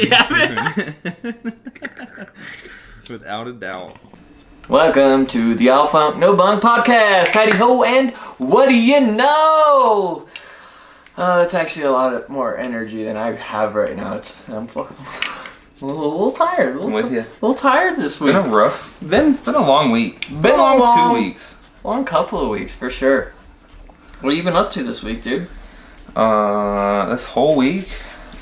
Yeah, without a doubt. Welcome to the All Funk No Bunk Podcast. Howdy ho, and what do you know? It's actually a lot more energy than I have right now. I'm fucking a little tired. I'm with you. A little tired this week. It's been a rough. It's been a long week. Been a long 2 weeks. Long couple of weeks for sure. What have you been up to this week, dude? This whole week,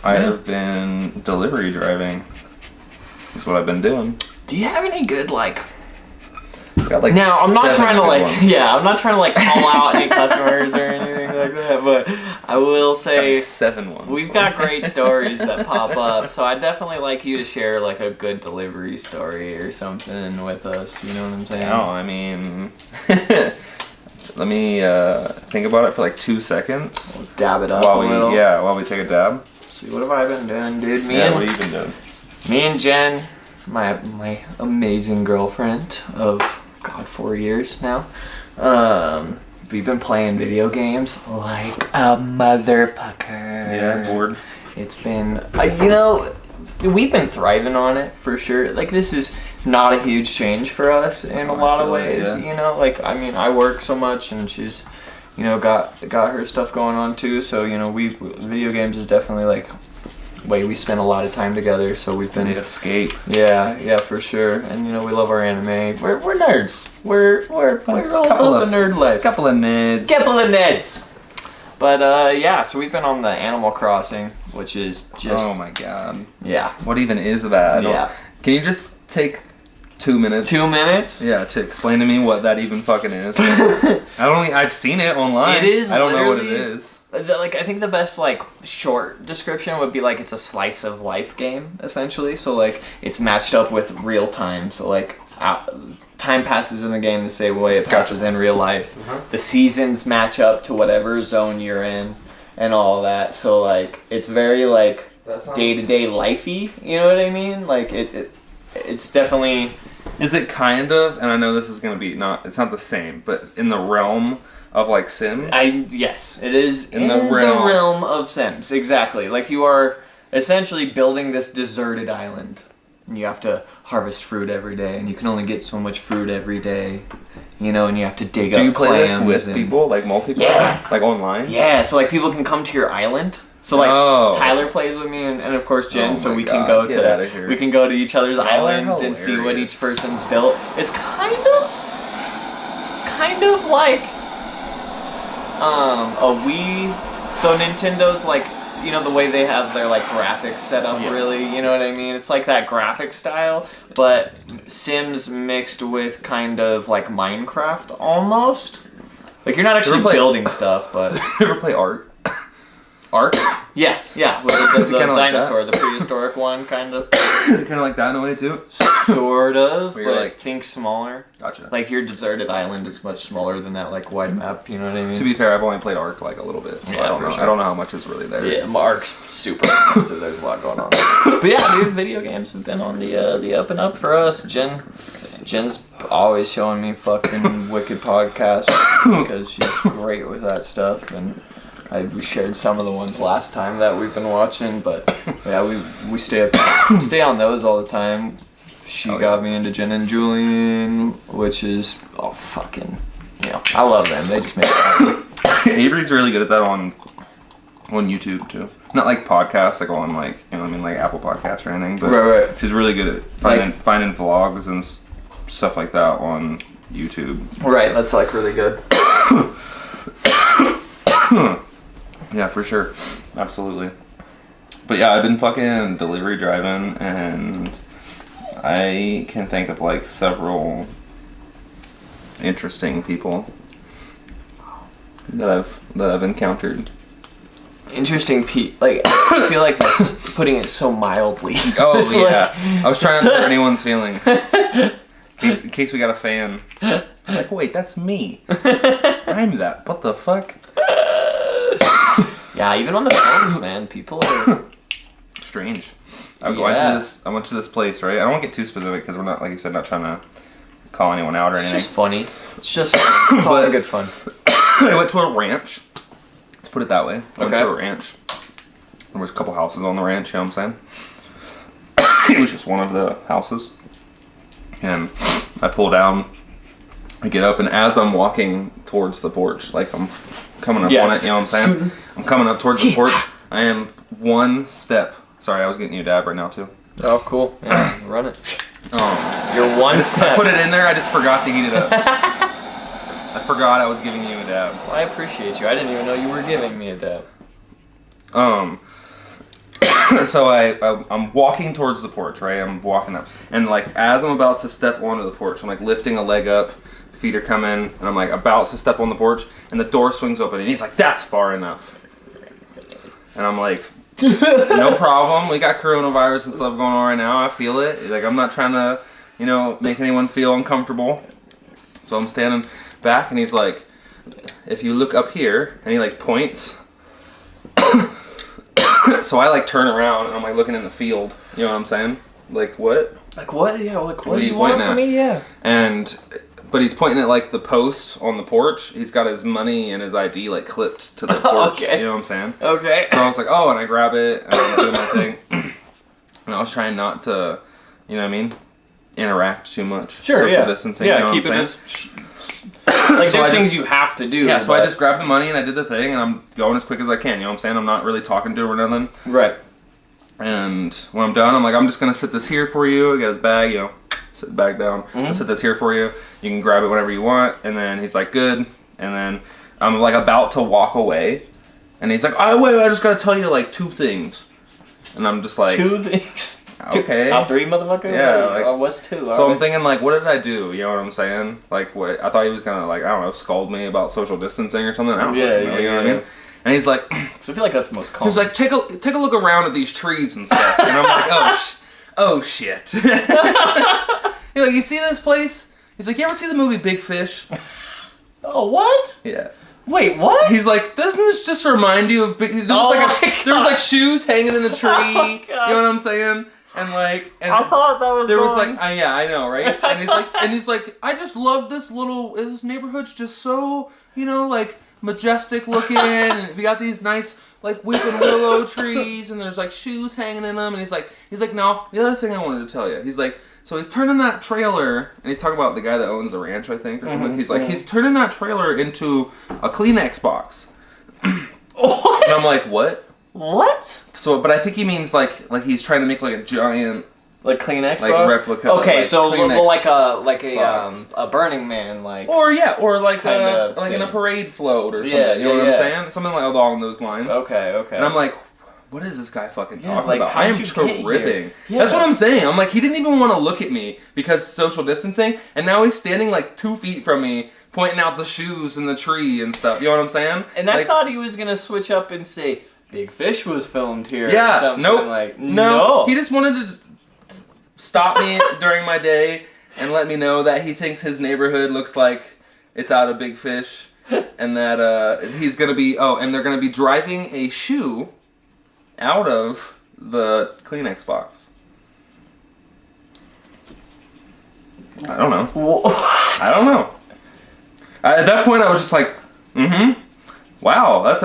I have been delivery driving. That's what I've been doing. Do you have any good Got like now, I'm not trying to ones. I'm not trying to call out any customers or anything like that, but I will say Got 7 ones. we've got great stories that pop up, so I'd definitely like you to share a good delivery story or something with us, you know what I'm saying? No, I mean, let me think about it for 2 seconds. We'll dab it up while a little. while we take a dab. See, what have I been doing, dude? What have you been doing? Me and Jen, my amazing girlfriend of 4 years now. We've been playing video games like a motherfucker. Yeah, bored. It's been, we've been thriving on it for sure. This is not a huge change for us in a lot of ways. I work so much and she's, got her stuff going on too. So, video games is definitely way we spend a lot of time together, so we've been escape. Yeah, for sure. And we love our anime. We're nerds. We're all about the nerd life. Couple of nerds. But so we've been on the Animal Crossing, which is just oh my god. Yeah. What even is that? Yeah. Can you just take 2 minutes? 2 minutes? Yeah, to explain to me what that even fucking is. I've seen it online. It is. I don't know what it is. I think the best short description would be it's a slice of life game essentially. So it's matched up with real time. So time passes in the game the same way it passes in real life. Uh-huh. The seasons match up to whatever zone you're in and all of that. So it's very day-to-day lifey. You know what I mean? It's definitely. Is it kind of? And I know this is gonna be it's not the same, but in the realm of Sims? Yes, it is in the realm of Sims, exactly. You are essentially building this deserted island, and you have to harvest fruit every day, and you can only get so much fruit every day, and you have to dig up clams. Do you play this with people, multiplayer? Yeah. Online? Yeah, so people can come to your island. So Tyler plays with me and of course Jen, so we can go to each other's islands and see what each person's built. It's kind of like a Wii. So Nintendo's the way they have their graphics set up, really, you know what I mean? It's that graphic style, but Sims mixed with kind of Minecraft almost. You're not actually building stuff, but you ever play Ark? Ark? Yeah. With the dinosaur, the prehistoric one, kind of. Is it kind of like that in a way too? Sort of, but but think smaller. Gotcha. Your deserted island is much smaller than that wide map. You know what I mean? To be fair, I've only played Ark a little bit, so I don't know. Sure. I don't know how much is really there. Yeah, Ark's super expensive. There's a lot going on. But yeah, dude, video games have been on the up and up for us. Jen's always showing me fucking wicked podcasts because she's great with that stuff, and we shared some of the ones last time that we've been watching, but yeah, we stay on those all the time. She got me into Jen and Julian, which is I love them. They just make it happen. Avery's really good at that on YouTube too. Not podcasts, on Apple Podcasts or anything, but right. She's really good at finding vlogs and stuff like that on YouTube. Right, that's really good. Yeah, for sure. Absolutely. But yeah, I've been fucking delivery driving, and I can think of several interesting people that I've encountered. Interesting I feel that's putting it so mildly. Oh yeah. I was trying to hurt anyone's feelings. In case we got a fan. I'm wait, that's me. I'm that. What the fuck? Yeah, even on the phones, man, people are strange. I went to this place, right? I don't want to get too specific because we're not, like you said, not trying to call anyone out or anything. It's just funny. It's all good fun. I went to a ranch. Let's put it that way. I went to a ranch. There was a couple houses on the ranch, you know what I'm saying? It was just one of the houses. And I pull down, I get up, and as I'm walking towards the porch, like I'm coming up on it, you know what I'm saying? I'm coming up towards the porch. I am one step. Sorry, I was getting you a dab right now, too. Oh, cool. Yeah, run it. You're I put it in there, I just forgot to heat it up. I forgot I was giving you a dab. Well, I appreciate you. I didn't even know you were giving me a dab. So I'm walking towards the porch, right? I'm walking up. And, like, as I'm about to step onto the porch, I'm, like, lifting a leg up, feet are coming, and I'm, like, about to step on the porch, and the door swings open, and he's like, that's far enough. And I'm like, no problem. We got coronavirus and stuff going on right now. I feel it. Like, I'm not trying to, you know, make anyone feel uncomfortable. So I'm standing back, and he's like, if you look up here, and he, like, points. So I, like, turn around, and I'm, like, looking in the field. You know what I'm saying? Like, what? Like what? Yeah, like What do are you you want pointing from at? me? Yeah. But he's pointing at, like, the post on the porch. He's got his money and his ID, like, clipped to the porch. Okay. You know what I'm saying? Okay. So I was like, oh, and I grab it, and I do my thing. And I was trying not to, you know what I mean, interact too much. Sure, Social yeah. distancing, Yeah, you know keep what it I'm as... saying? Like, So there's I things just- you have to do. Yeah, so I but- just grabbed the money, and I did the thing, and I'm going as quick as I can, you know what I'm saying? I'm not really talking to him or nothing. Right. And when I'm done, I'm like, I'm just going to sit this here for you. I got his bag, you know, sit the bag down. I'll sit this here for you. You can grab it whenever you want. And then he's like, good. And then I'm, like, about to walk away. And he's like, oh, wait, I just got to tell you, like, 2 things. And I'm just like... 2 things? Okay. 3, motherfucker? Yeah, like... what's 2? So I'm thinking, like, what did I do? You know what I'm saying? Like, what? I thought he was going to, like, I don't know, scold me about social distancing or something. I don't know. You know what I mean? And he's like... So I feel like that's the most common. He's like, take a look around at these trees and stuff. And I'm like, oh shit. He's like, you see this place? He's like, you ever see the movie Big Fish? Oh, what? Yeah. Wait, what? He's like, doesn't this just remind you of Big... There was like shoes hanging in the tree. Oh, you know what I'm saying? And like... And I thought that was there was going... like... yeah, I know, right? And he's like, I just love this neighborhood's just so, you know, like... majestic looking, and we got these nice like weeping willow trees, and there's like shoes hanging in them, and he's like no, the other thing I wanted to tell you, he's like, so he's turning that trailer, and he's talking about the guy that owns the ranch, I think, or something. He's like, he's turning that trailer into a Kleenex box. What? And I'm like, what? So, but I think he means like he's trying to make like a giant like Kleenex like box? replica. Okay, like so Kleenex like a Burning Man like. or like kind of like in a thing. parade float or something. Yeah, you know yeah, what yeah. I'm saying? Something like along those lines. Okay. And I'm like, what is this guy fucking talking like, about? how'd I am you get tripping. here? Yeah. That's what I'm saying. I'm like, he didn't even want to look at me because social distancing, and now he's standing like 2 feet from me, pointing out the shoes and the tree and stuff. You know what I'm saying? And I like, thought he was gonna switch up and say Big Fish was filmed here. yeah, or something. nope, Like, no. He just wanted to stop me during my day and let me know that he thinks his neighborhood looks like it's out of Big Fish, and that he's gonna be and they're gonna be driving a shoe out of the Kleenex box. I don't know. What? I don't know. At that point, I was just like, wow, that's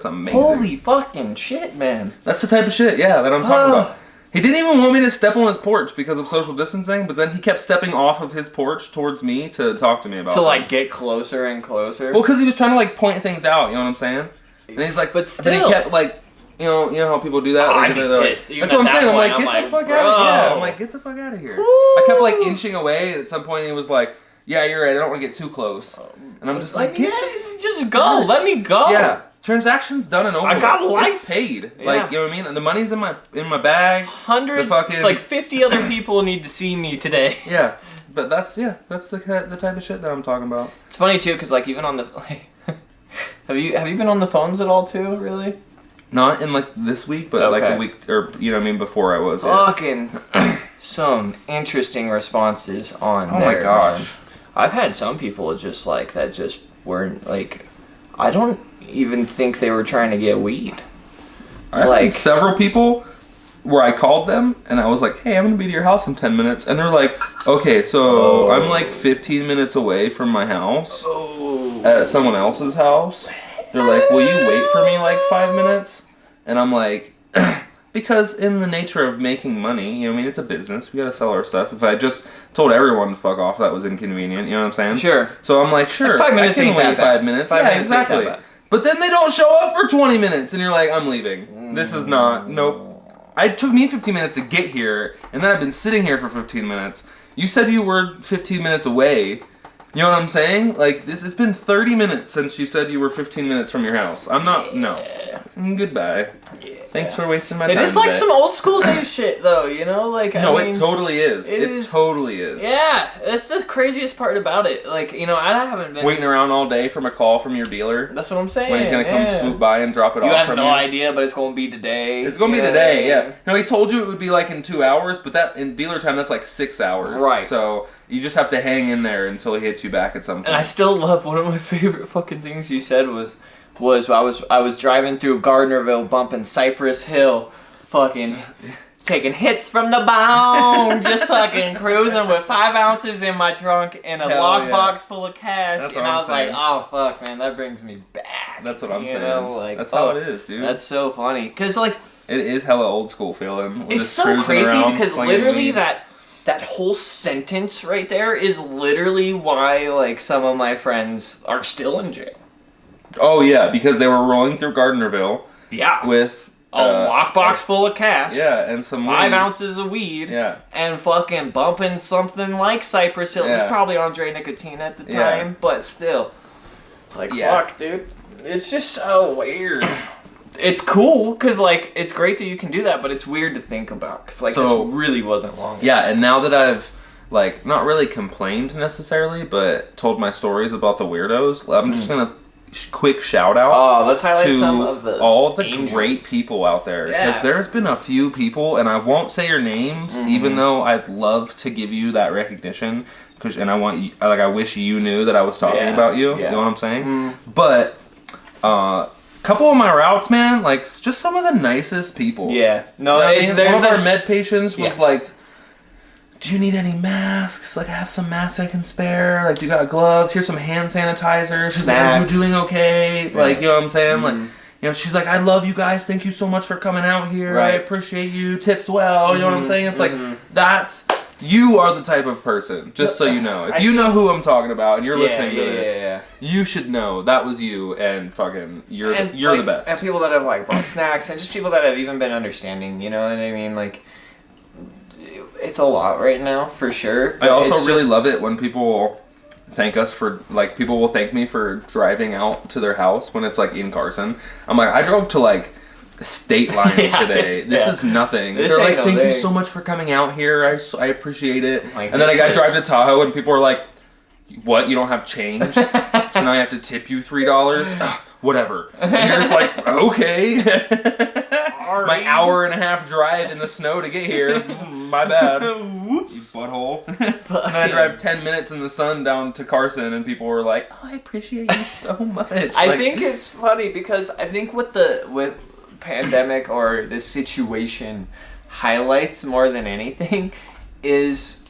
amazing. Holy fucking shit, man. That's the type of shit, yeah, that I'm talking about. He didn't even want me to step on his porch because of social distancing, but then he kept stepping off of his porch towards me to talk to me about To like things. get closer and closer. Well, because he was trying to like point things out, you know what I'm saying? And he's like, But then he still. kept like, you know how people do that? I'd Like, be they're like- pissed. Even That's what I'm at saying. that I'm like, point, get I'm the fuck like, out of here. Yeah, bro. I'm like, get the fuck out of here. Woo. I kept like inching away. At some point, he was like, yeah, you're right. I don't want to get too close. And I'm just like, just go. Let me go. yeah. Transaction's done and over. I got life. It's paid. Yeah. Like, you know what I mean? And the money's in my bag. Hundreds, The fucking- like 50 other people need to see me today. Yeah. But that's the type of shit that I'm talking about. It's funny too, cause like even on the like, have you been on the phones at all too? Really? Not in like this week, but like Okay. the week, or you know what I mean, before I was. Fucking some interesting responses on Oh there. my gosh. Man. I've had some people just like that just weren't like. I don't even think they were trying to get weed. I've had several people where I called them and I was like, hey, I'm gonna be to your house in 10 minutes, and they're like, okay, so I'm like 15 minutes away from my house at someone else's house. They're like, will you wait for me like 5 minutes? And I'm like, Because in the nature of making money, you know, I mean, it's a business. We gotta sell our stuff. If I just told everyone to fuck off, that was inconvenient. You know what I'm saying? Sure. So I'm like, sure, Like 5 minutes I can ain't wait that bad. 5 minutes. 5 Yeah, minutes ain't that exactly. bad. But then they don't show up for 20 minutes, and you're like, I'm leaving. This is not. Nope. It took me 15 minutes to get here, and then I've been sitting here for 15 minutes. You said you were 15 minutes away. You know what I'm saying? Like, it's been 30 minutes since you said you were 15 minutes from your house. I'm not. No. Goodbye. Yeah. Thanks for wasting my time. It is like today. some old school day shit, though, you know? Like, No, I mean, it totally is. It totally is. Yeah, that's the craziest part about it. Like, you know, I haven't been... Waiting around all day from a call from your dealer. That's what I'm saying. When he's going to come swoop by and drop it off have from no you. idea, but it's going to be today. It's going to be today, yeah. No, he told you it would be like in 2 hours, but that in dealer time, that's like 6 hours. Right. So you just have to hang in there until he hits you back at some point. And I still love, one of my favorite fucking things you said was I was driving through Gardnerville bumping Cypress Hill, fucking taking hits from the bone, just fucking cruising with 5 ounces in my trunk and a lockbox full of cash. That's and what I I'm was saying. like, oh fuck, man, that brings me back. That's what I'm saying. Know? Like, that's how it is, dude. That's so funny. Because, like, it is hella old school feeling. We're it's just so cruising crazy around, because slinging literally weed. that whole sentence right there is literally why, like, some of my friends are still in jail. Oh, yeah, because they were rolling through Gardnerville. Yeah. With a lockbox full of cash. Yeah, and some 5 weed. ounces of weed. Yeah. And fucking bumping something like Cypress Hill. It was probably Andre Nicotine at the time, but still. Like, fuck, dude. It's just so weird. It's cool, because, like, it's great that you can do that, but it's weird to think about, because, like, this really wasn't long ago. Yeah, and now that I've, like, not really complained necessarily, but told my stories about the weirdos, I'm just going to quick shout out let's highlight to some of the all of the angels. great people out there, because there's been a few people, and I won't say your names, even though I'd love to give you that recognition, and I want you, like, I wish you knew that I was talking about you. You know what I'm saying? But couple of my routes, man, like, just some of the nicest people. Yeah. No, you know, one of our med patients was like, do you need any masks? Like, I have some masks I can spare. Like, do you got gloves? Here's some hand sanitizer. She's like, are you doing okay? Yeah. Like, you know what I'm saying? Like, you know, she's like, I love you guys. Thank you so much for coming out here. I appreciate you. Tips well. You know what I'm saying? It's like, you are the type of person, just so you know. If you know who I'm talking about and you're listening to this, you should know that was you, and fucking, you're the best. And people that have, like, brought snacks, and just people that have even been understanding, you know what I mean? Like, it's a lot right now, for sure. I also really love it when people thank us for, like, people will thank me for driving out to their house when it's, like, in Carson. I'm like, I drove to, like, the state line today. This is nothing. They're like, thank you so much for coming out here. I appreciate it. Like, and then I got to drive to Tahoe, and people are like, what? You don't have change? So now I have to tip you $3? Whatever. And you're just like, okay. My hour and a half drive in the snow to get here. My bad. Whoops. You butthole. And then I drive 10 minutes in the sun down to Carson, and people were like, oh, I appreciate you so much. I think it's funny because I think with pandemic or this situation highlights more than anything is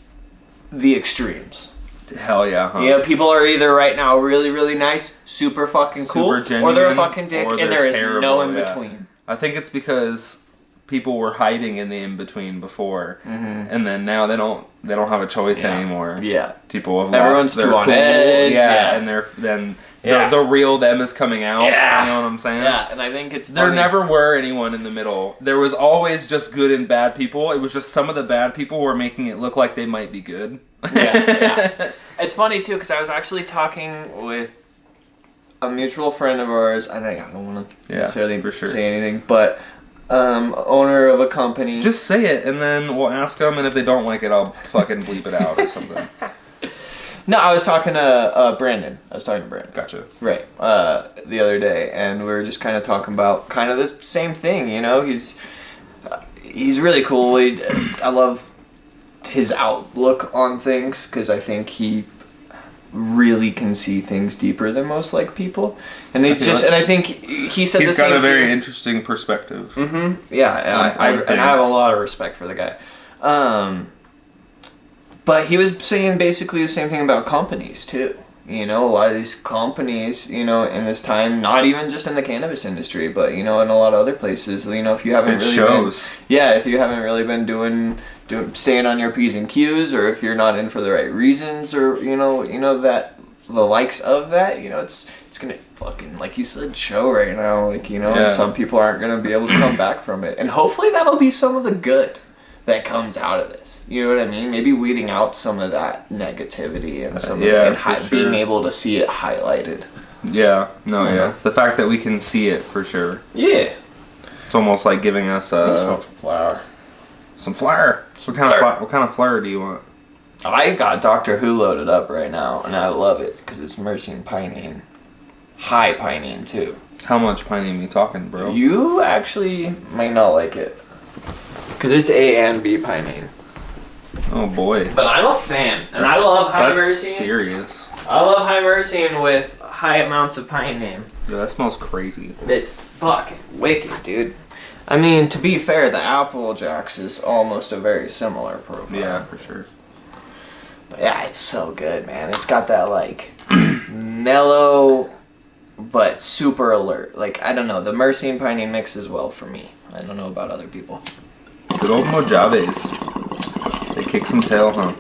the extremes. Hell yeah, huh? Yeah, people are either right now really, really nice, super fucking cool, super genuine, or they're a fucking dick, and there is no in between. I think it's because people were hiding in the in between before, and then now they don't have a choice anymore. Yeah, people have Everyone's lost their too on cool. edge. And the real them is coming out. Yeah. You know what I'm saying? Yeah, and I think it's there never were anyone in the middle. There was always just good and bad people. It was just some of the bad people were making it look like they might be good. Yeah. It's funny too because I was actually talking with a mutual friend of ours. I don't want to necessarily say anything, but owner of a company. Just say it, and then we'll ask them, and if they don't like it, I'll fucking bleep it out or something. No, I was talking to Brandon. Gotcha. Right. The other day, and we were just kind of talking about kind of this same thing. You know, he's really cool. I love his outlook on things because I think he really can see things deeper than most people, and I think he said he's got a very interesting perspective. Yeah, and I have a lot of respect for the guy. But he was saying basically the same thing about companies too. you know, a lot of these companies, you know, in this time, not even just in the cannabis industry, but, you know, in a lot of other places, you know, if you haven't if you haven't really been doing staying on your P's and Q's, or if you're not in for the right reasons, or, you know, that the likes of that, you know, it's gonna fucking, like you said, show right now, like, you know, and some people aren't gonna be able to come back from it, and hopefully that'll be some of the good that comes out of this. You know what I mean? Maybe weeding out some of that negativity and some of being able to see it highlighted. Yeah, the fact that we can see it for sure. Yeah, it's almost like giving us smoke some flower. Some flower. What kind of flower do you want? I got Doctor Who loaded up right now, and I love it because it's myrcene pinene, high pinene too. How much pinene are you talking, bro? You actually might not like it because it's A and B pinene. Oh boy! But I'm a fan, and I love high myrcene. That's serious. I love high myrcene with high amounts of pinene. Yeah, that smells crazy. It's fucking wicked, dude. I mean, to be fair, the Applejacks is almost a very similar profile. Yeah, for sure. But yeah, it's so good, man. It's got that, like, mellow, but super alert. Like, I don't know, the myrcene pinene mixes well for me. I don't know about other people. Good old Mojaves. They kick some tail, huh?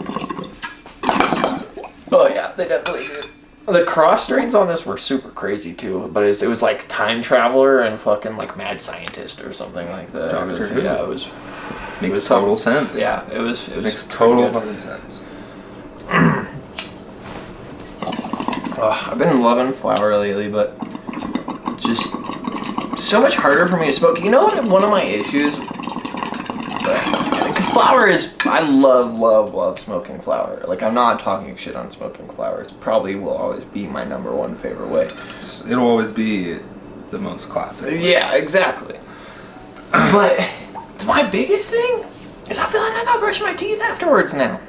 Oh yeah, they definitely did. The cross strains on this were super crazy too, but it was like Time Traveler and fucking like Mad Scientist or something like that. It was makes total sense. Yeah, it was makes total fucking sense. I've been loving flower lately, but just so much harder for me to smoke. You know what? One of my issues, because flower is, I love smoking flower. Like, I'm not talking shit on smoking flower. It probably will always be my #1 favorite way. It'll always be the most classic. Yeah, exactly. But my biggest thing is I feel like I gotta brush my teeth afterwards now.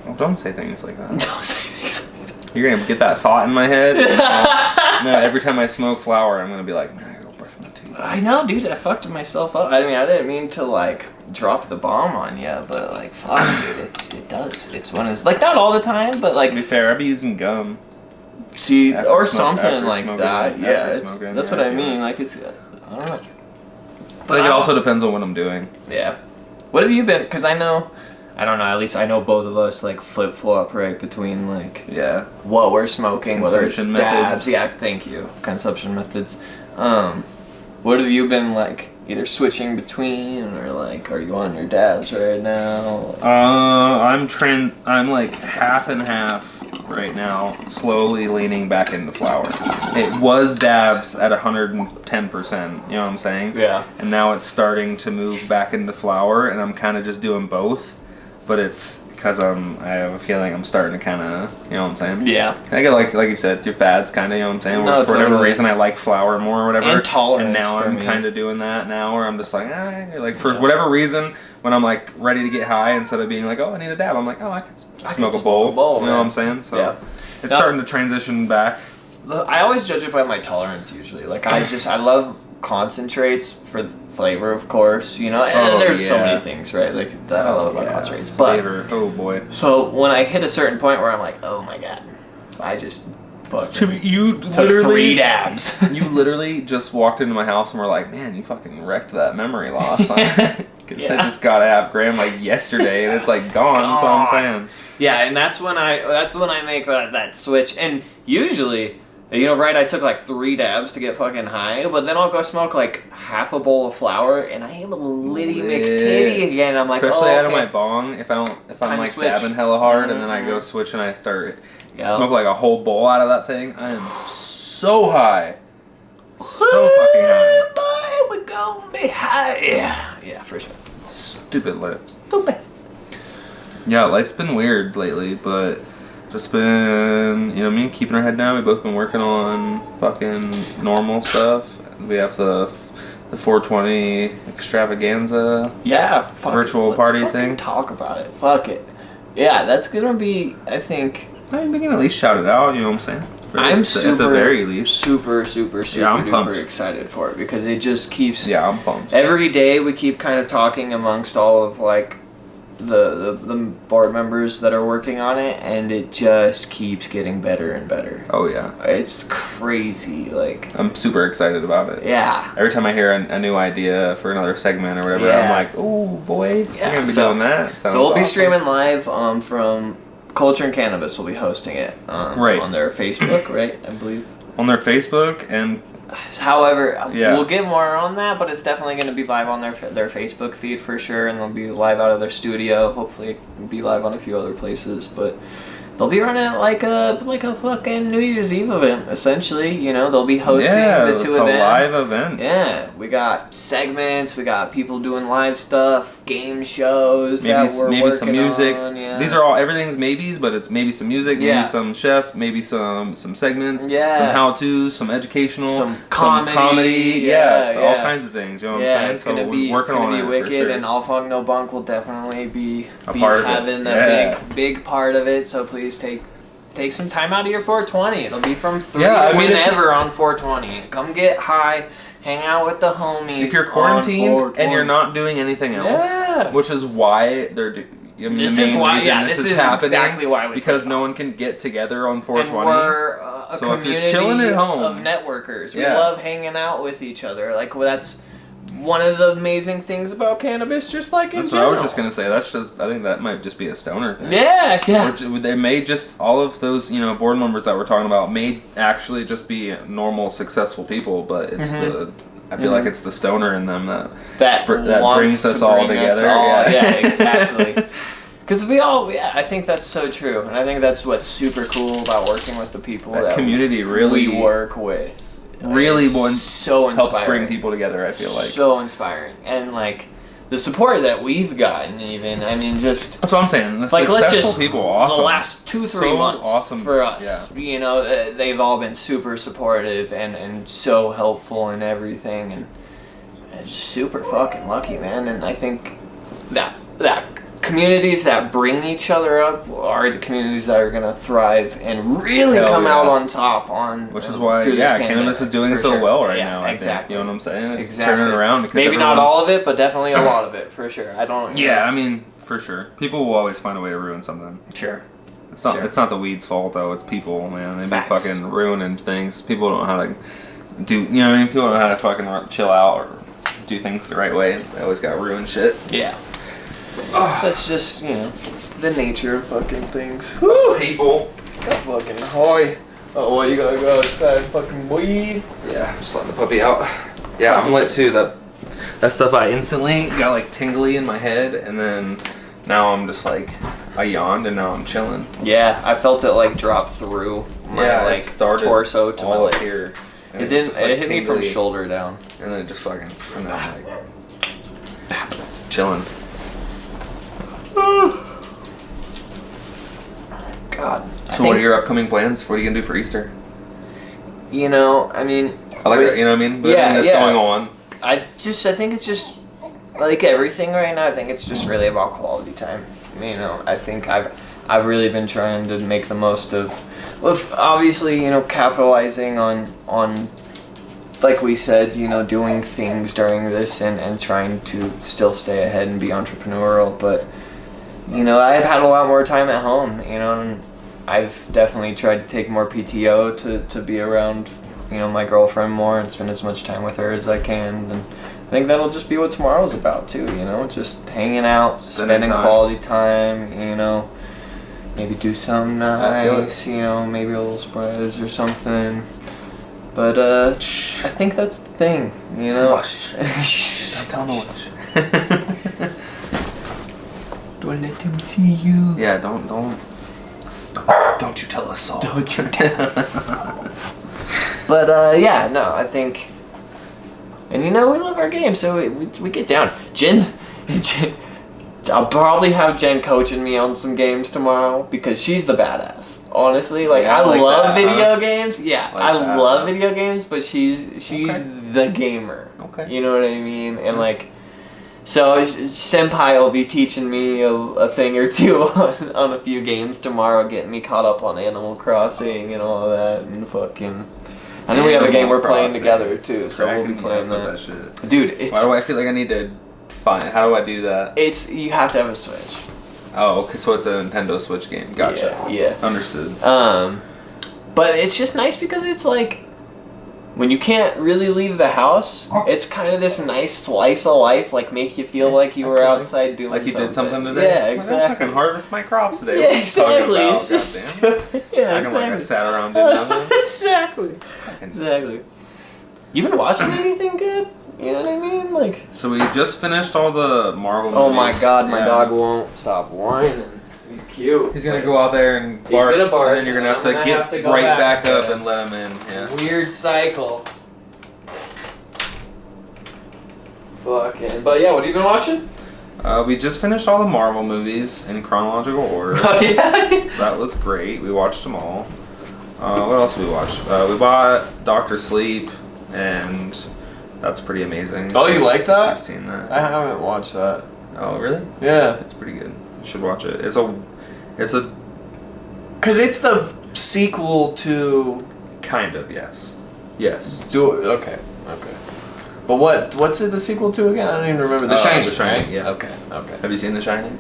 Oh, don't say things like that. Don't say things like that. You're gonna get that thought in my head. No, every time I smoke flower, I'm gonna be like, man, I gotta go brush my teeth. I know, dude. I fucked myself up. I mean, I didn't mean to like drop the bomb on you, but like, fuck, dude, it does. It's one of like not all the time, but like. To be fair, I'd be using gum. See, or something like that. Yeah, that's what I mean. Like it's, I don't know. But it also depends on what I'm doing. Yeah. What have you been? Because I don't know, at least I know both of us like flip-flop right between like what we're smoking, whether it's dabs, thank you, consumption methods. What have you been like either switching between, or like are you on your dabs right now? I'm like half and half right now, slowly leaning back into flower. It was dabs at 110%, you know what I'm saying? Yeah. And now it's starting to move back into flower, and I'm kind of just doing both. But it's because I have a feeling I'm starting to kind of, you know what I'm saying? Yeah. I get like you said, your fads kind of, you know what I'm saying? No, for whatever reason, I like flower more or whatever. And tolerance. And now I'm kind of doing that now, where I'm just like, like for whatever reason, when I'm like ready to get high, instead of being like, oh, I need a dab, I'm like, oh, I can smoke a bowl. You know what I'm saying? So it's starting to transition back. I always judge it by my tolerance usually. Like I love concentrates for the flavor, of course, you know, and there's so many things, right, like that I love about concentrates, but flavor, oh boy. So when I hit a certain point where I'm like, oh my god, I just fucking you took literally 3 dabs. You literally just walked into my house and were like, man, you fucking wrecked that memory loss. Because I just got a half gram like yesterday, and it's like gone. That's all I'm saying. Yeah, and that's when I make that switch, and usually, you know, right, I took like 3 dabs to get fucking high, but then I'll go smoke like half a bowl of flower, and I am a litty McTitty again. I'm like, especially out of my bong, if I'm like switch. Dabbing hella hard, and then I go switch and I start smoke like a whole bowl out of that thing. I am so high, so fucking high. We're gonna be high. Yeah, for sure. Stupid lips. Stupid. Yeah, life's been weird lately, but. Just been, you know what I mean, keeping our head down. We've both been working on fucking normal stuff. We have the 420 extravaganza virtual party thing. Talk about it. Fuck it. Yeah, that's gonna be, I think. I mean, we can at least shout it out, you know what I'm saying? I'm super, at the very least. super duper excited for it, because it just keeps. Yeah, I'm pumped. Every day we keep kind of talking amongst all of like the board members that are working on it, and it just keeps getting better and better. Oh yeah, It's crazy. Like, I'm super excited about it. yeah. Every time I hear a new idea for another segment or whatever, Yeah. I'm like, oh boy, Yeah, we're gonna be so- doing that. So we'll be awesome. streaming live from Culture and Cannabis. Will be hosting it Right. on their Facebook, right? I believe. on their Facebook, and However, Yeah. we'll get more on that, but it's definitely going to be live on their Facebook feed for sure, and they'll be live out of their studio. Hopefully, be live on a few other places, but they'll be running it like a fucking New Year's Eve event. Essentially, you know, they'll be hosting yeah, the it's two a events. live event. Yeah, we got segments, we got people doing live stuff, game shows Maybe that we're maybe working some music. on. Yeah. These are all everything's maybes, but it's maybe some music, Yeah. maybe some chef, maybe some segments, Yeah. some how-tos, some educational, Some comedy. yeah, so all yeah. kinds of things. You know what I'm Yeah, saying? it's So gonna we're be working on it wicked, for sure. and All Fog No Bunk will definitely be part of it. having Yeah. a big part of it. So please take some time out of your 420. It'll be from 3 Yeah, I to mean, whenever on 420. Come get high, hang out with the homies. If you're on quarantined 420. and you're not doing anything else, Yeah. which is why they're I mean, This the is main why- reason yeah, this this is is happening exactly why we because put it no on. one can get together on And 420. we're a So if you're community chilling at home- of networkers. We Yeah. love hanging out with each other. Like, well, that's one of the amazing things about cannabis, just like in That's what I general. was just gonna say. That's just I think that might just be a stoner thing. Yeah, yeah. Or they may just all of those board members that we're talking about may actually just be normal successful people, but it's Mm-hmm. I feel like it's the stoner in them that that that brings wants us to all bring us together. all- Yeah. yeah, exactly. Because I think that's so true, and I think that's what's super cool about working with the people That community really we work with. really It's so inspiring. helps bring people together. I feel like so inspiring, and like the support that we've gotten. Even I mean, just that's what I'm saying. The like let's successful just people, awesome. the last 2-3 So months awesome. for us. Yeah. You know, they've all been super supportive and so helpful in everything, and it's super fucking lucky, man. And I think that communities that bring each other up are the communities that are gonna thrive and really Hell come yeah. out on top. Which is why, cannabis is doing so well right now. I Exactly. think. You know what I'm saying? It's Exactly. turning around because maybe not everyone's- all of it, but definitely a lot of it for sure. I don't. you Yeah, know. I mean, for sure. People will always find a way to ruin something. Sure. It's not. Sure. It's not the weed's fault though. It's people, man. They be Facts. fucking ruining things. People don't know how to do. You know what I mean? People don't know how to fucking chill out or do things the right way. They always got ruined shit. Yeah. That's just the nature of fucking things. Woo, people. That fucking hoy. Oh, well, you gotta go outside, fucking boy. Yeah, I'm just letting the puppy out. Yeah, I'm lit too. That stuff I instantly got like tingly in my head, and then now I'm just like I yawned, and now I'm chilling. Yeah, I felt it like drop through my Yeah, it like started torso to my all up legs. here. and It was didn't. just, like, It hit me from tingly, shoulder down. and then it just fucking and then I'm like chilling. God. So what are your upcoming plans? What are you gonna do for Easter? I mean. I like with- that. You know what I mean? But Yeah, everything that's yeah. going on. I think it's just like everything right now. I think it's just really about quality time. I think I've really been trying to make the most of obviously capitalizing on like we said doing things during this and trying to still stay ahead and be entrepreneurial. But I've had a lot more time at home. And I've definitely tried to take more PTO to be around my girlfriend more and spend as much time with her as I can. And I think that'll just be what tomorrow's about too, just hanging out, spending time. quality time, maybe do something I feel it. nice, maybe a little spreads or something. But I think that's the thing, Shh, don't tell no one. Don't let them see you. Yeah, don't you tell us all. Don't you But I think, and we love our game, so we get down. Jen, I'll probably have Jen coaching me on some games tomorrow because she's the badass. Honestly, I like love that, video huh? games. Yeah, Like I that, love huh? video games, but she's the gamer. Okay. You know what I mean? And so Senpai will be teaching me a thing or two on a few games tomorrow, getting me caught up on Animal Crossing and all that, and fucking. I know we have a game we're playing together too, so we'll be playing that. shit. Dude, it's Why do I feel like I need to Fine. How do I do that? You have to have a Switch. Oh, okay. So it's a Nintendo Switch game. Gotcha. Yeah. Understood. But it's just nice because it's like when you can't really leave the house, it's kind of this nice slice of life, like make you feel like you were outside doing like you something. did something today. Yeah, Like, exactly. I fucking harvest my crops today. Yeah, exactly. It's About, just yeah, I like I sat around doing nothing. Exactly. Exactly. You been watching anything good? You know what I mean? Like. So we just finished all the Marvel movies. Oh my God, my dog won't stop whining. He's cute. He's gonna go out there and bark, gonna bark, and then you're gonna have to get go right back back up and let him in. Yeah. Weird cycle. Fucking. But yeah, what have you been watching? We just finished all the Marvel movies in chronological order. Oh yeah. That was great. We watched them all. What else did we watch? We bought Doctor Sleep, and that's pretty amazing. Oh, you like that? I've seen that. I haven't watched that. Oh, really? Yeah. It's pretty good. You should watch it. It's a Cause it's the sequel to. kind of, yes. Yes. Okay. But what's it the sequel to again? I don't even remember. The Shining. The Shining, right? yeah. Okay. Have you seen The Shining?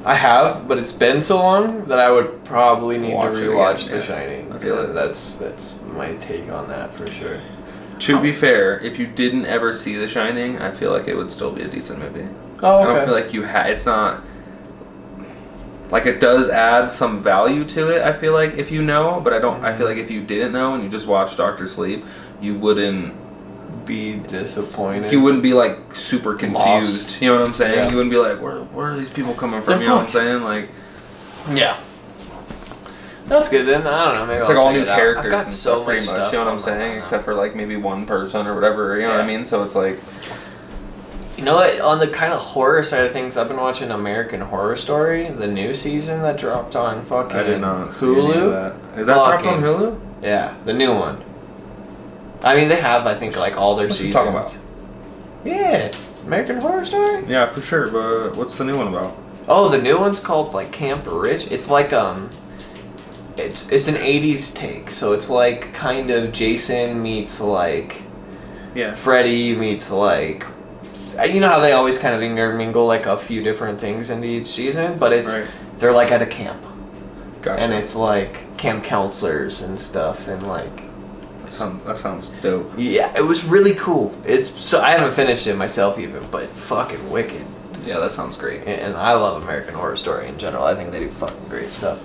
I have, but it's been so long that I would probably need Watch to it rewatch again, The yeah. Shining. I feel it. That's my take on that for sure. To be fair, if you didn't ever see The Shining, I feel like it would still be a decent movie. Oh, okay. I don't feel like it's not. Like, it does add some value to it, I feel like, if you know, but I feel like if you didn't know and you just watched Doctor Sleep, you wouldn't be disappointed. You wouldn't be, like, super confused. Lost. You know what I'm saying? Yeah. You wouldn't be like, where are these people coming from? They're You know what I'm saying? Like, yeah. That's good then. I don't know. Maybe it's I'll like all check new it out. characters I've got and so stuff, pretty much much. stuff You know what on I'm saying? my- Except for, like, maybe one person or whatever. You know what I Yeah. mean? So it's like... You know what? On the kind of horror side of things, I've been watching American Horror Story, the new season that dropped on fucking I did not see Hulu. any of that. Is that dropped on Hulu? Yeah, the new one. I mean, they have, I think, like all their What's he seasons. talking about? Yeah, American Horror Story. Yeah, for sure. But what's the new one about? Oh, the new one's called like Camp Rich. It's like it's an '80s take, so it's like kind of Jason meets like Yeah. Freddy meets like. You know how they always kind of intermingle like a few different things into each season, but they're like at a camp, Gotcha. and it's like camp counselors and stuff, and like That sounds dope. yeah, it was really cool. I haven't finished it myself even, but fucking wicked. Yeah, that sounds great. And I love American Horror Story in general. I think they do fucking great stuff.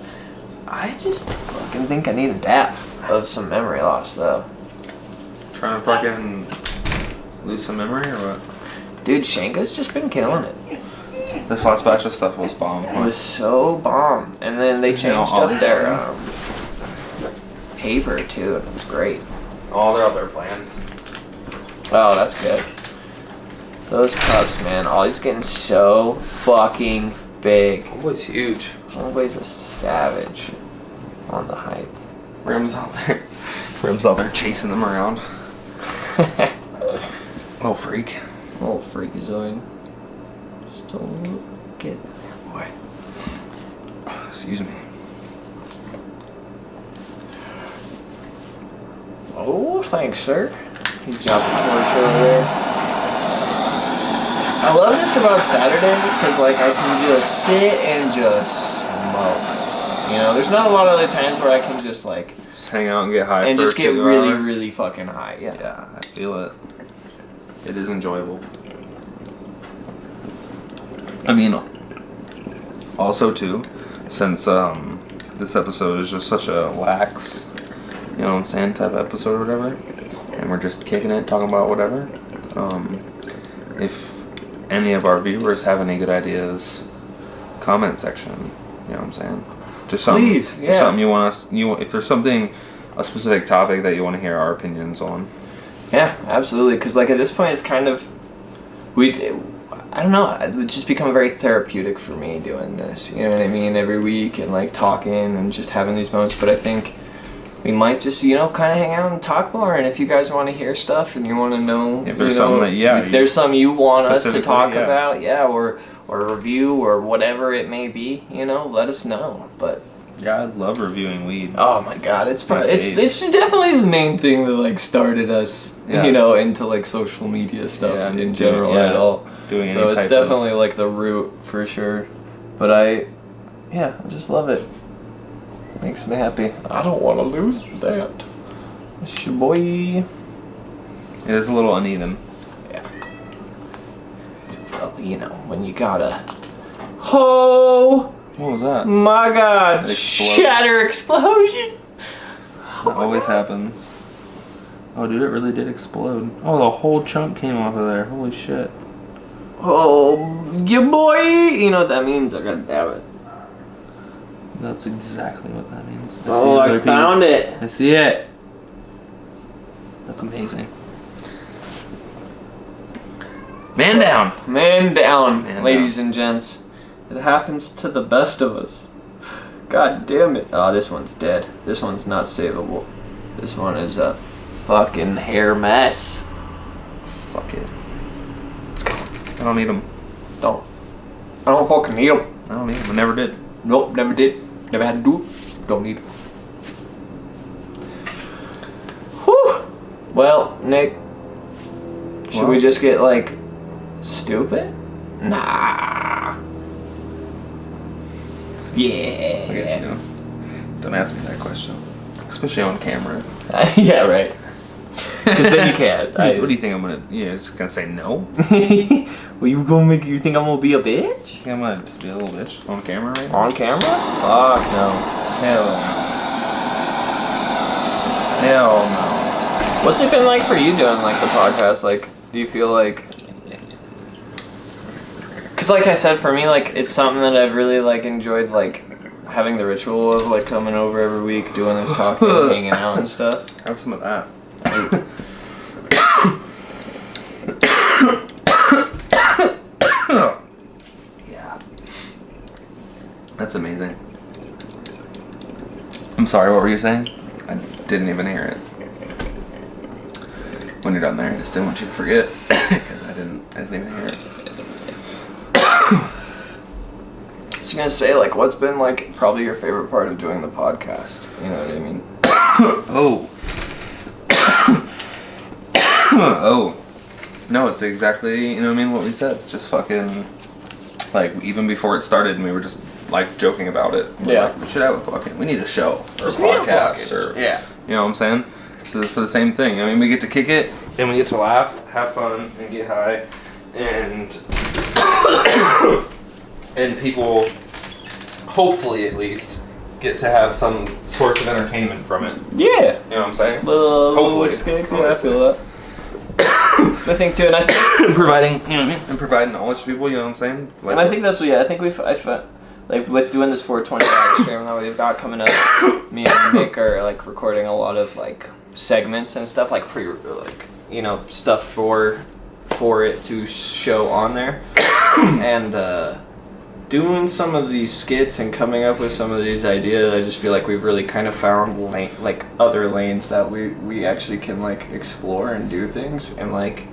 I just fucking think I need a dap of some memory loss though. Trying to fucking lose some memory or what? Dude, Shanka's just been killing it. This last batch of stuff was bomb. It was so bomb. And then they changed all up these their are- paper too, and it's great. Oh, they're out there playing. Oh, that's good. Those pups, man. Ollie's getting so fucking big. Homeboy's huge. Homeboy's a savage on the height. Rim's out there. Rim's out there chasing them around. Little freak. Little freakazoid. Just don't get boy. Excuse me. Oh, thanks, sir. He's got the torch over there. I love this about Saturdays because, like, I can just sit and just smoke. You know, there's not a lot of other times where I can just, like, Just hang out and get high and for just get 2 really, hours. really fucking high. Yeah. Yeah, I feel it. It is enjoyable. I mean, also too, since this episode is just such a lax, you know what I'm saying, type of episode or whatever, and we're just kicking it, talking about whatever. If any of our viewers have any good ideas, comment section. You know what I'm saying? Just something, Please, yeah. something you want us. If there's something, a specific topic that you want to hear our opinions on. Yeah, absolutely. Because, like, at this point, it's kind of I don't know. It would just become very therapeutic for me doing this. You know what I mean? Every week and like talking and just having these moments. But I think we might just, you know, kind of hang out and talk more. And if you guys want to hear stuff and you want to know, If there's something that, yeah, if there's something you want us to specifically, talk yeah. about, yeah, or review or whatever it may be, you know, let us know. But Yeah, I love reviewing weed. Oh my god, it's My probably it's definitely the main thing that like started us, Yeah. you know, into like social media stuff Yeah, in general yeah. at all. Doing So any it's type definitely of... like the root for sure. But I just love it. Makes me happy. I don't want to lose that. It's your boy. It is a little uneven. Yeah. Well, you know, when you gotta. Oh What was that? my god! It exploded. Shatter explosion! That always happens. Oh, dude, it really did explode. Oh, the whole chunk came off of there. Holy shit. Oh, your boy! You know what that means? I gotta damn it. That's exactly what that means. Oh, I found it. I see it. That's amazing. Man down. Man down, Man ladies and gents. It happens to the best of us. God damn it. Oh, this one's dead. This one's not savable. This one is a fucking hair mess. Fuck it. Let's go. I don't need them. I don't fucking need them. I don't need them. I never did. Nope, never did. Never had to do it. Don't need them. Whew. Well, Nick, should we just get like stupid? Nah. Yeah. I get you. Don't ask me that question. Especially on camera. Yeah, right. Because then you can't. What do you think I'm gonna... Yeah, just gonna say no? Well, you think I'm gonna be a bitch? You think I'm gonna just be a little bitch on camera right now? On camera? Fuck no. Hell no. Hell no. What's it been like for you doing like the podcast? Like, do you feel like... Because like I said, for me, like it's something that I've really like enjoyed, like having the ritual of like coming over every week, doing this talking, and hanging out and stuff. Have some of that. Yeah. That's amazing. I'm sorry, what were you saying? I didn't even hear it. When you're done there, I just didn't want you to forget because I didn't even hear it. I was gonna say, like, what's been like probably your favorite part of doing the podcast? You know what I mean? Oh. Oh. No, it's exactly, you know what I mean, what we said. Just fucking, like, even before it started, and we were just, like, joking about it. We're Yeah. like, we should have a fucking, we need a show, or a Just need a podcast, fucking- or, yeah. you know what I'm saying? So it's for the same thing. I mean, we get to kick it, and we get to laugh, have fun, and get high, and, and people, hopefully at least, get to have some source of entertainment from it. Yeah. You know what I'm saying? Hopefully. Escape. Yeah, I feel that. That's my thing too, and I think providing, you know what I mean, and providing knowledge to people. You know what I'm saying? Like, and I think that's what. Yeah, I think like with doing this 420 live stream that we've got coming up. Me and Nick are like recording a lot of like segments and stuff, like you know, stuff for it to show on there, and doing some of these skits and coming up with some of these ideas. I just feel like we've really kind of found like other lanes that we actually can like explore and do things, and like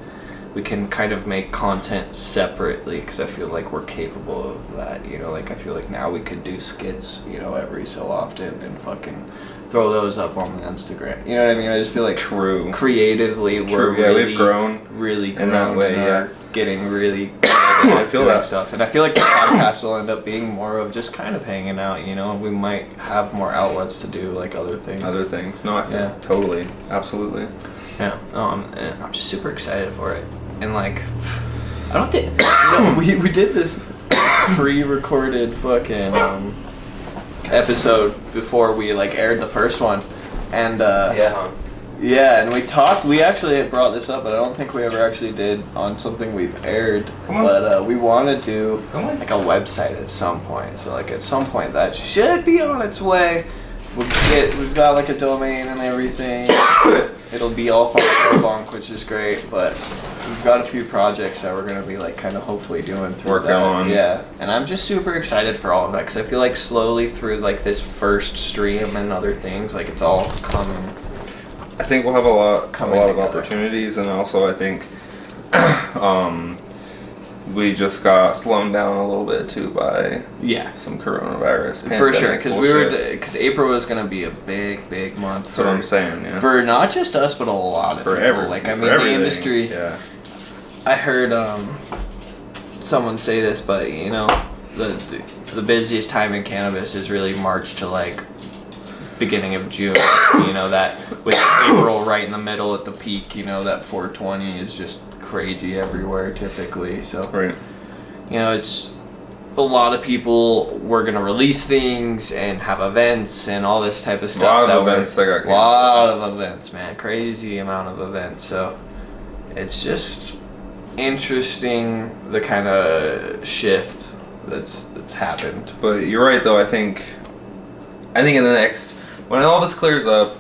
we can kind of make content separately, because I feel like we're capable of that, you know. Like I feel like now we could do skits, you know, every so often and fucking throw those up on the Instagram, you know what I mean? I just feel like true. Creatively we're Yeah, really, we've grown really in that way. and Yeah, are getting really I feel doing that stuff, and I feel like the podcast will end up being more of just kind of hanging out, you know. We might have more outlets to do like other things. No, I feel Yeah. totally, absolutely. Yeah. And I'm just super excited for it. And like, I don't think we did this pre-recorded fucking episode before we like aired the first one, and yeah, and we actually brought this up, but I don't think we ever actually did on something we've aired. But we want to do like a website at some point. So like at some point that should be on its way. We've got like a domain and everything. It'll be all funk, which is great, but we've got a few projects that we're gonna be like kind of hopefully doing through Working that. on. Yeah, and I'm just super excited for all of that, because I feel like slowly through like this first stream and other things, like it's all coming. I think we'll have a lot of together. opportunities, and also I think we just got slowed down a little bit too by Yeah. some coronavirus. For sure, because bullshit. because April was gonna be a big month. That's what I'm saying. Yeah. For not just us, but a lot of For people. everything. Like I for mean, everything. the industry. Yeah. I heard someone say this, but you know, the busiest time in cannabis is really March to like beginning of June. You know, that with April right in the middle at the peak. You know, that 420 is just crazy everywhere typically. So Right. you know, it's a lot of people were gonna release things and have events and all this type of stuff. A lot of events that got canceled. A lot of events, man. Crazy amount of events. So it's just interesting the kind of shift that's happened. But you're right though. I think in the next, when all this clears up,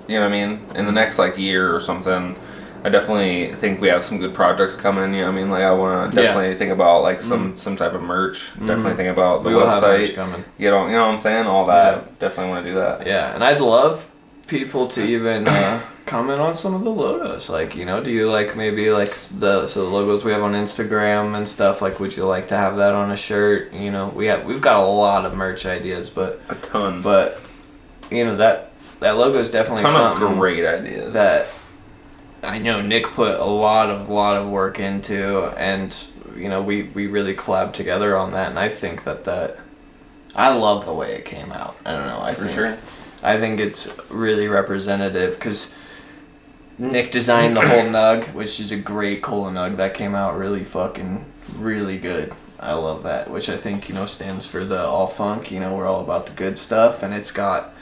you know what I mean, in the next like year or something, I definitely think we have some good projects coming. You know what I mean? Like I want to definitely think about like some type of merch. Definitely think about the We will have merch website. coming. You know what I'm saying? All that. Definitely want to do that. Yeah, and I'd love people to even comment on some of the logos. Like, you know, do you like maybe like the logos we have on Instagram and stuff? Like, would you like to have that on a shirt? You know, we've got a lot of merch ideas, but A ton. But you know that logo is definitely something of great ideas that I know Nick put a lot of work into, and you know we really collabed together on that, and I think that I love the way it came out. I don't know. I think it's really representative because Nick designed the whole nug, which is a great cola nug that came out really good. I love that, which I think, you know, stands for the all funk. You know, we're all about the good stuff, and it's got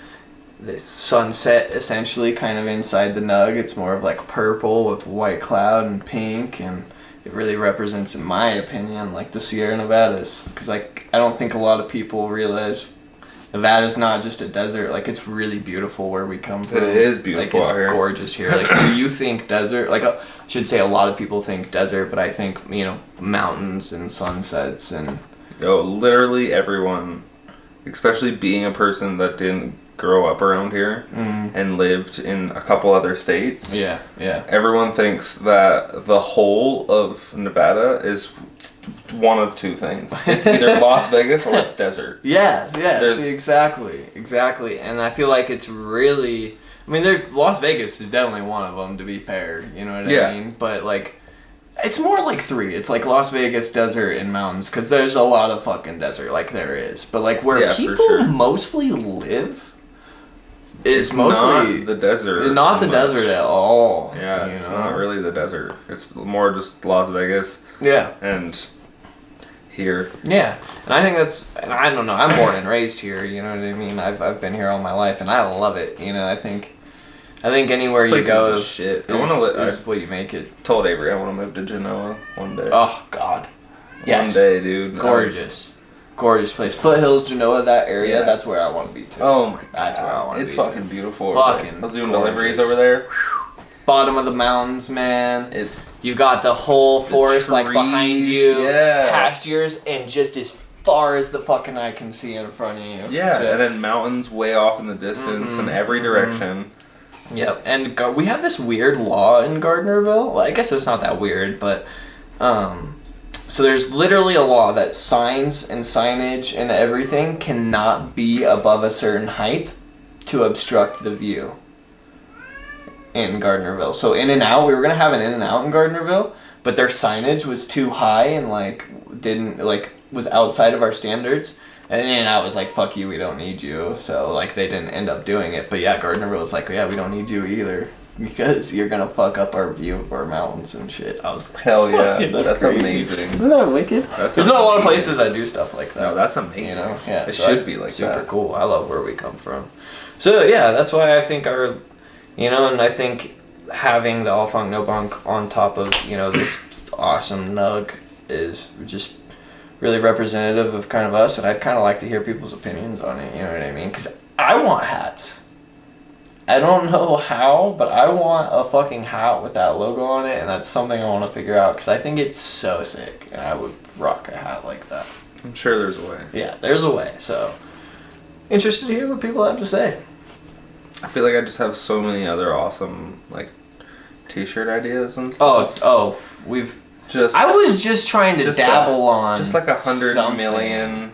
this sunset essentially kind of inside the nug. It's more of like purple with white cloud and pink, and it really represents, in my opinion, like the Sierra Nevadas, because like I don't think a lot of people realize Nevada's not just a desert. Like, it's really beautiful where we come from. It is beautiful. Like, it's out here. gorgeous here. Like, when you think desert, like I should say a lot of people think desert, but I think, you know, mountains and sunsets and Literally everyone, especially being a person that didn't grow up around here and lived in a couple other states. yeah. Everyone thinks that the whole of Nevada is one of two things. It's either Las Vegas or it's desert. Yeah, see, exactly. And I feel like it's really, I mean, Las Vegas is definitely one of them, to be fair, you know what I mean? But, like, it's more like three. It's like Las Vegas, desert, and mountains, because there's a lot of fucking desert, like there is. But, like, where people mostly live is It's mostly not the desert. Not the desert at all. Yeah, you it's know? not really the desert. It's more just Las Vegas Yeah. and here. Yeah, and I think and I don't know, I'm born and raised here, you know what I mean? I've been here all my life, and I love it, you know. I think anywhere you go is shit. is what you make it. Told Avery I want to move to Genoa one day. Oh, God. Yes. One day, dude. Gorgeous. Gorgeous place. Foothills, Genoa, that area, that's where I want to be, too. Oh, my God. That's where I want to be, It's fucking beautiful. Fucking I was doing gorgeous. deliveries over there. Bottom of the mountains, man. It's You got the whole forest, like, trees, behind you. yeah. Pastures, and just as far as the fucking eye can see in front of you. Yeah, Just- and then mountains way off in the distance in every direction. Yep, and we have this weird law in Gardnerville. Well, I guess it's not that weird, but so there's literally a law that signs and signage and everything cannot be above a certain height to obstruct the view in Gardnerville. So In-N-Out, we were gonna have an In-N-Out in Gardnerville, but their signage was too high and was outside of our standards. And In-N-Out was like, fuck you, we don't need you. So, like, they didn't end up doing it. But yeah, Gardnerville was like, yeah, we don't need you either. Because you're gonna fuck up our view of our mountains and shit. I was like, Hell yeah, fucking, that's crazy. amazing. Isn't that wicked? There's not a lot of places that do stuff like that. No, that's amazing. You know? Yeah, it so should be like super that. cool. I love where we come from. So yeah, that's why I think and I think having the All Funk No Bunk on top of, you know, this awesome nug is just really representative of kind of us, and I'd kind of like to hear people's opinions on it, you know what I mean? Because I want hats. I don't know how, but I want a fucking hat with that logo on it, and that's something I want to figure out, because I think it's so sick, and I would rock a hat like that. I'm sure there's a way. Yeah, there's a way, so interested to hear what people have to say. I feel like I just have so many other awesome, like, t-shirt ideas and stuff. Oh, we've I was just trying to dabble on just like 100 something. million.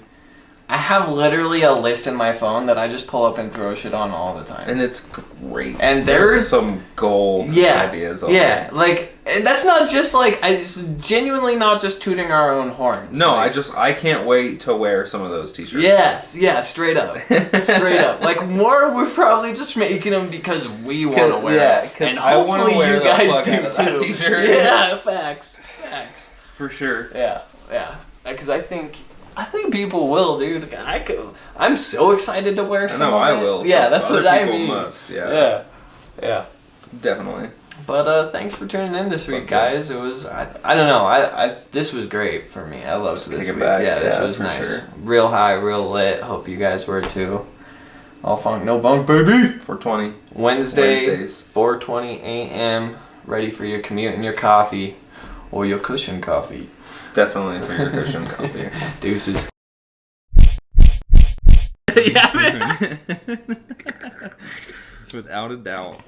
I have literally a list in my phone that I just pull up and throw shit on all the time. And it's great. And there's some gold ideas on there. Like, and that's not just like, I just genuinely not just tooting our own horns. No, like, I can't wait to wear some of those t-shirts. Yeah, straight up. Straight up. Like, more, we're probably just making them because we want to wear them. Yeah, because I want to wear you guys the fuck do out of that too. t-shirt. Yeah, facts. For sure. Yeah. Because I think people will, dude. I'm so excited to wear some. I know I will. Yeah, so that's other what I people mean. Must. Yeah. Definitely. But thanks for tuning in this week, guys. It was I don't know. this was great for me. I loved this week. Yeah, this was nice. Sure. Real high, real lit. Hope you guys were too. All funk, no bunk, baby. 420. Wednesdays. 4:20 a.m. Ready for your commute and your coffee, or your cushion coffee. Definitely for your cushion coffee. Deuces. Without a doubt.